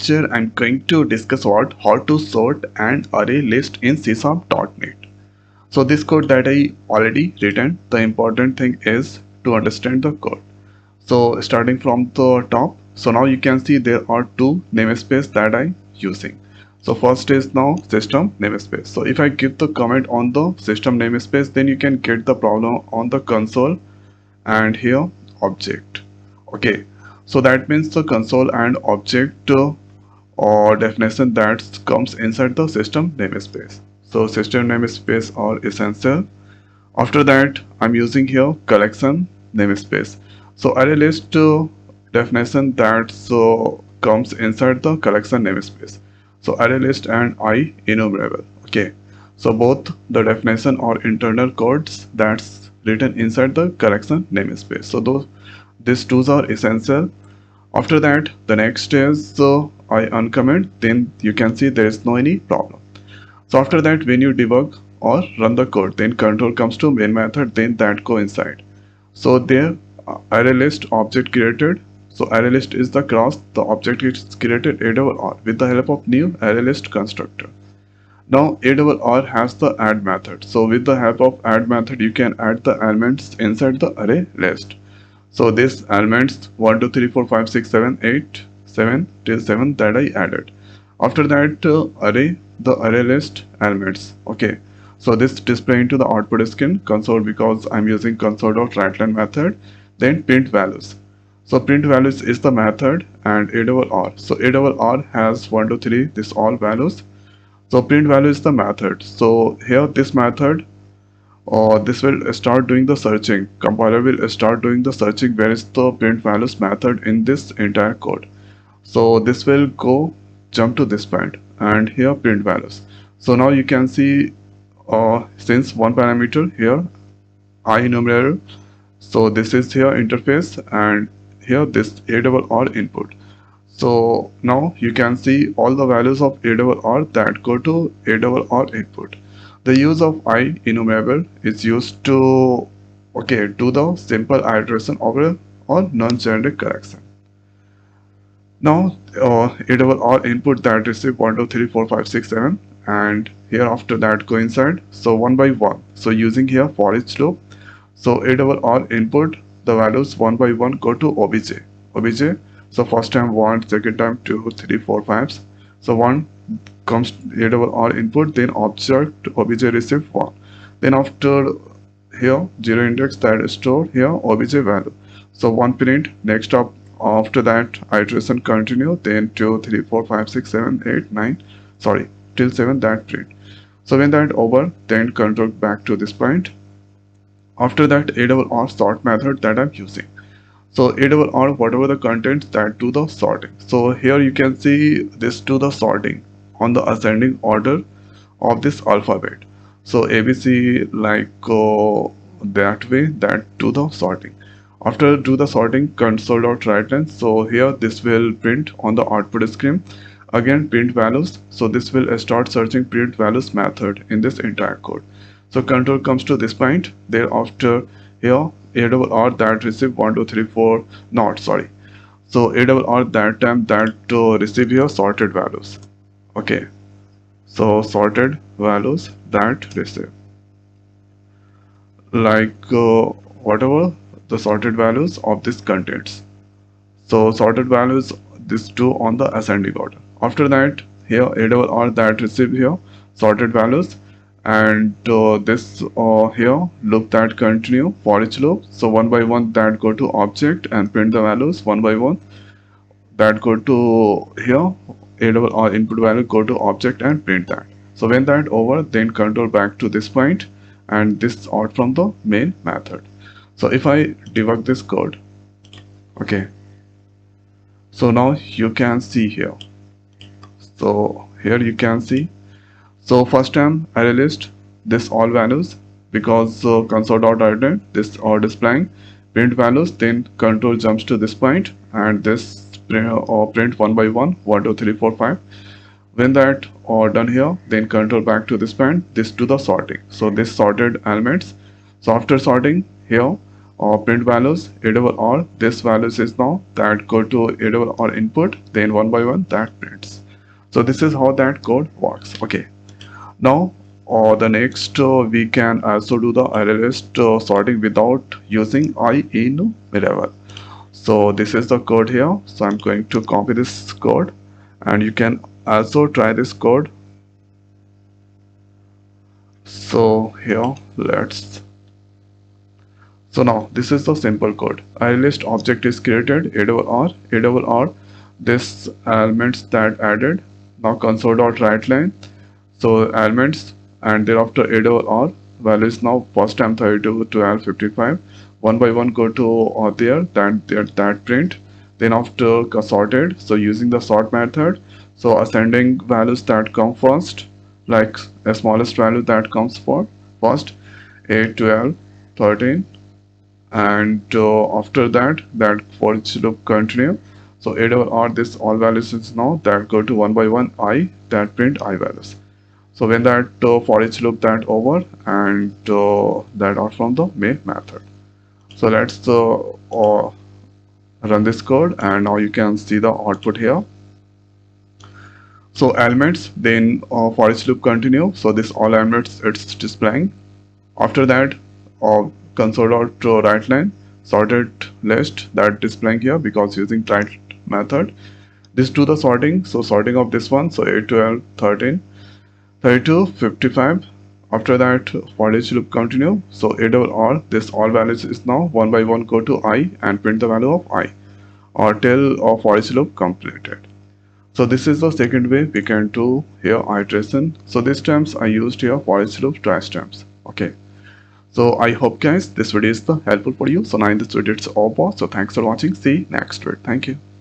lecture I'm going to discuss about how to sort an array list in C#.NET. So this code that I already written, the important thing is to understand the code. So starting from the top, so now you can see there are two namespace that I'm using. So first is now system namespace. So if I give the comment on the system namespace, then you can get the problem on the console and here object. Okay, so that means the console and object or definition that comes inside the system namespace. So system namespace are essential. After that, I'm using here collection namespace. So array list definition that comes inside the collection namespace. So array list and I enumerable. Okay, so both the definition are internal codes that's written inside the collection namespace. So these two are essential. After that, the next is I uncomment, then you can see there is no any problem. So after that, when you debug or run the code, then control comes to main method, then that go inside. So there array list object created. So array list is the class, the object is created ARR with the help of new array list constructor. Now ARR has the add method. So with the help of add method, you can add the elements inside the array list. So this elements 1 2 3 4 5 6 7 8 7 till 7 that I added. After that the array list elements. Okay, so this display into the output screen console because I'm using console.writeLine method. Then print values. So print values is the method and ARR. So ARR has 1 2 3 this all values. So print value is the method. So here this method this will start doing the searching. Compiler will start doing the searching where is the print values method in this entire code. So this will go jump to this point and here print values. So now you can see since one parameter here I enumerator. So this is here interface and here this ARR input. So now you can see all the values of ARR that go to ARR input. The use of I enumerable is used to do the simple iteration of a or non-generic correction. Now ARR input that receive 1 2 3 4 5 6 7 and here after that go inside. So one by one. So using here for each loop. So ARR input the values one by one go to obj. So first time 1, second time 2, 3, 4, 5. So 1 comes ARR input, then object obj receive 1. Then after here 0 index that store here obj value. So 1 print, next up after that iteration continue, then 2, 3, 4, 5, 6, 7, 8, 9, sorry till 7 that print. So when that over, then control back to this point. After that ARR sort method that I'm using. So ARR whatever the contents that do the sorting. So here you can see this do the sorting on the ascending order of this alphabet. So ABC like that way that do the sorting. After do the sorting console.writeLine. So here this will print on the output screen. Again print values. So this will start searching print values method in this entire code. So control comes to this point. Thereafter here ARR that receive 1 2 3 4 not sorry. So ARR that time that receive here sorted values. Okay, so sorted values that receive like whatever the sorted values of this contents. So sorted values this two on the ascending order. After that here ARR that receive here sorted values and this here loop that continue for each loop. So one by one that go to object and print the values one by one that go to here ARR input value go to object and print that. So when that over, then control back to this point and this out from the main method. So if I debug this code, okay, so now you can see here. So here you can see. So first time array list this all values because console.writeLine this are displaying print values, then control jumps to this point and this print one by one 1 2 3 4 5. When that are done here, then control back to this point, this to the sorting. So this sorted elements. So after sorting here print values a double r. This values is now that go to a double r input, then one by one that prints. So this is how that code works. Okay, now the next we can also do the array list sorting without using I in variable. So this is the code here. So I'm going to copy this code, and you can also try this code. So here so now this is the simple code. ArrayList object is created, a double r, this elements that added. Now console.writeLine. So elements and thereafter a double r value is now first time 32, 12, 55. One by one go to there, that print. Then after sorted, so using the sort method, so ascending values that come first, like a smallest value that comes for first, 8, 12, 13, and after that for each loop continue. So a double r, this all values is now that go to one by one I, that print I values. So when that for each loop that over, and that out from the main method. So let's run this code, and now you can see the output here. So elements, then for each loop continue. So this all elements it's displaying. After that console.writeLine sorted list that displaying here because using try method. This do the sorting. So sorting of this one. So 8, 12, 13, 32, 55. After that for each loop continue. So a double r, this all values is now one by one go to I and print the value of I, or till for each loop completed. So this is the second way we can do here iteration. So these terms I used here for each loop twice terms. Okay. So I hope guys this video is helpful for you. So now in this video it's over. So thanks for watching. See you next video. Thank you.